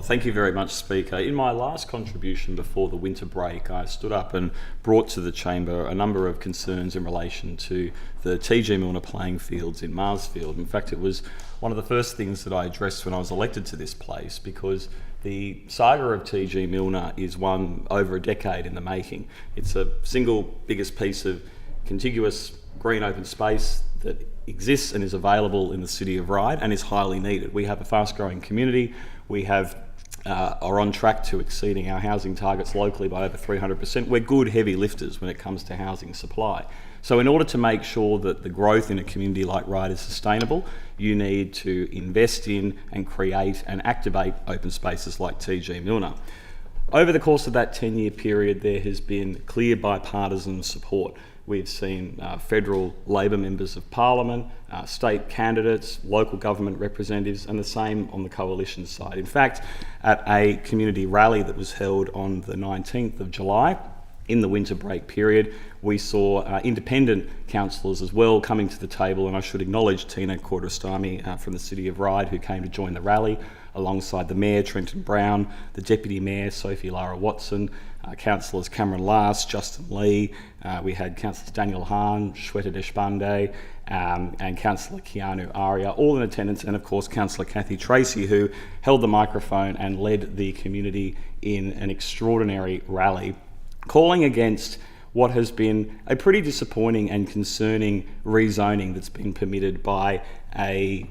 Thank you very much, Speaker. In my last contribution before the winter break, I stood up and brought to the Chamber a number of concerns in relation to the TG Millner playing fields in Marsfield. In fact, it was one of the first things that I addressed when I was elected to this place, because the saga of TG Millner is one over a decade in the making. It's a single biggest piece of contiguous green open space that exists and is available in the city of Ryde and is highly needed. We have a fast-growing community. We are on track to exceeding our housing targets locally by over 300%. We're good heavy lifters when it comes to housing supply. So in order to make sure that the growth in a community like Ryde is sustainable, you need to invest in and create and activate open spaces like TG Millner. Over the course of that 10-year period, there has been clear bipartisan support. We've seen federal Labor members of Parliament, state candidates, local government representatives, and the same on the coalition side. In fact, at a community rally that was held on the 19th of July, in the winter break period, we saw independent councillors as well coming to the table, and I should acknowledge Tina Kordrastami from the City of Ryde, who came to join the rally, alongside the Mayor, Trenton Brown, the Deputy Mayor, Sophie Lara Watson, councillors Cameron Last, Justin Lee, we had councillors Daniel Hahn, Shweta Deshpande, and councillor Keanu Aria, all in attendance, and of course councillor Kathy Tracy, who held the microphone and led the community in an extraordinary rally, calling against what has been a pretty disappointing and concerning rezoning that's been permitted by a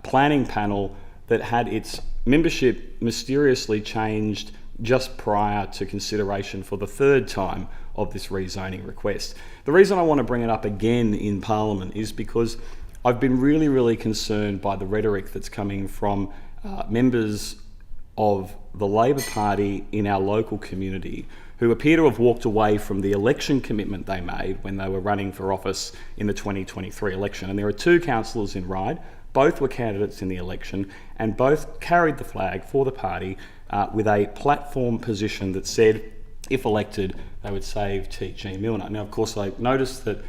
planning panel that had its membership mysteriously changed just prior to consideration for the third time of this rezoning request. The reason I want to bring it up again in Parliament is because I've been really concerned by the rhetoric that's coming from members of the Labor Party in our local community, who appear to have walked away from the election commitment they made when they were running for office in the 2023 election. And there are two councillors in Ryde. Both were candidates in the election and both carried the flag for the party with a platform position that said, if elected, they would save TG Millner. Now, of course, I noticed that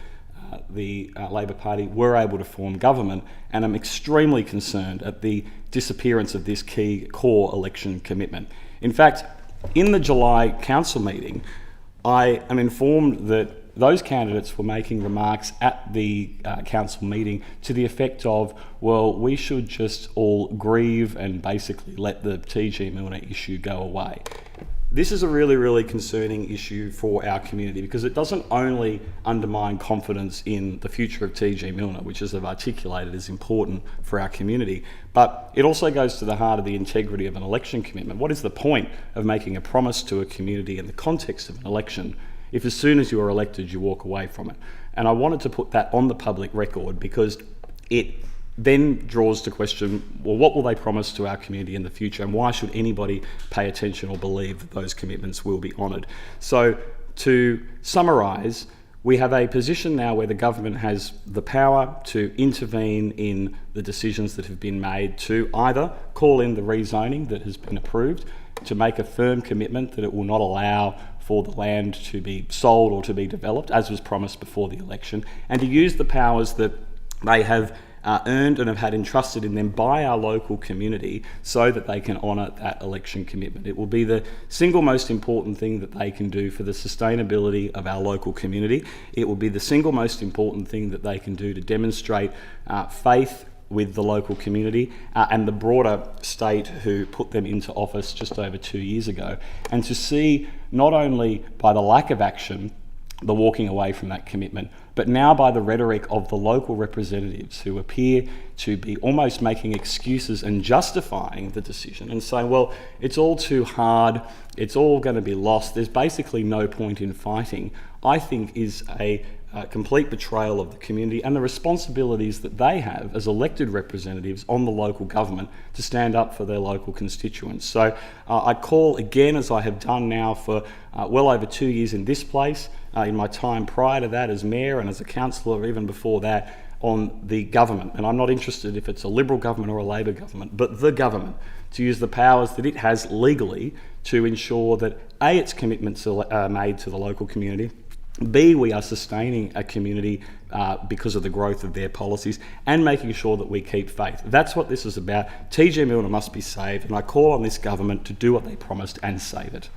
the Labor Party were able to form government, and I'm extremely concerned at the disappearance of this key core election commitment. In fact, in the July council meeting, I am informed that those candidates were making remarks at the council meeting to the effect of, well, we should just all grieve and basically let the TG Millner issue go away. This is a really concerning issue for our community, because it doesn't only undermine confidence in the future of TG Millner, which, as I've articulated, is important for our community, but it also goes to the heart of the integrity of an election commitment. What is the point of making a promise to a community in the context of an election if as soon as you are elected you walk away from it? And I wanted to put that on the public record, because it then draws to question, well, what will they promise to our community in the future, and why should anybody pay attention or believe that those commitments will be honoured? So, to summarise, we have a position now where the government has the power to intervene in the decisions that have been made, to either call in the rezoning that has been approved, to make a firm commitment that it will not allow for the land to be sold or to be developed, as was promised before the election, and to use the powers that they have earned and have had entrusted in them by our local community so that they can honour that election commitment. It will be the single most important thing that they can do for the sustainability of our local community. It will be the single most important thing that they can do to demonstrate faith with the local community and the broader state who put them into office just over 2 years ago, and to see not only by the lack of action the walking away from that commitment, but now by the rhetoric of the local representatives who appear to be almost making excuses and justifying the decision and saying, well, it's all too hard, it's all going to be lost, there's basically no point in fighting, I think is a complete betrayal of the community and the responsibilities that they have as elected representatives on the local government to stand up for their local constituents. So I call again, as I have done now for well over 2 years in this place, in my time prior to that as mayor and as a councillor, even before that, on the government. And I'm not interested if it's a Liberal government or a Labor government, but the government, to use the powers that it has legally to ensure that A, its commitments are made to the local community, B, we are sustaining a community because of the growth of their policies and making sure that we keep faith. That's what this is about. TG Millner must be saved, and I call on this government to do what they promised and save it.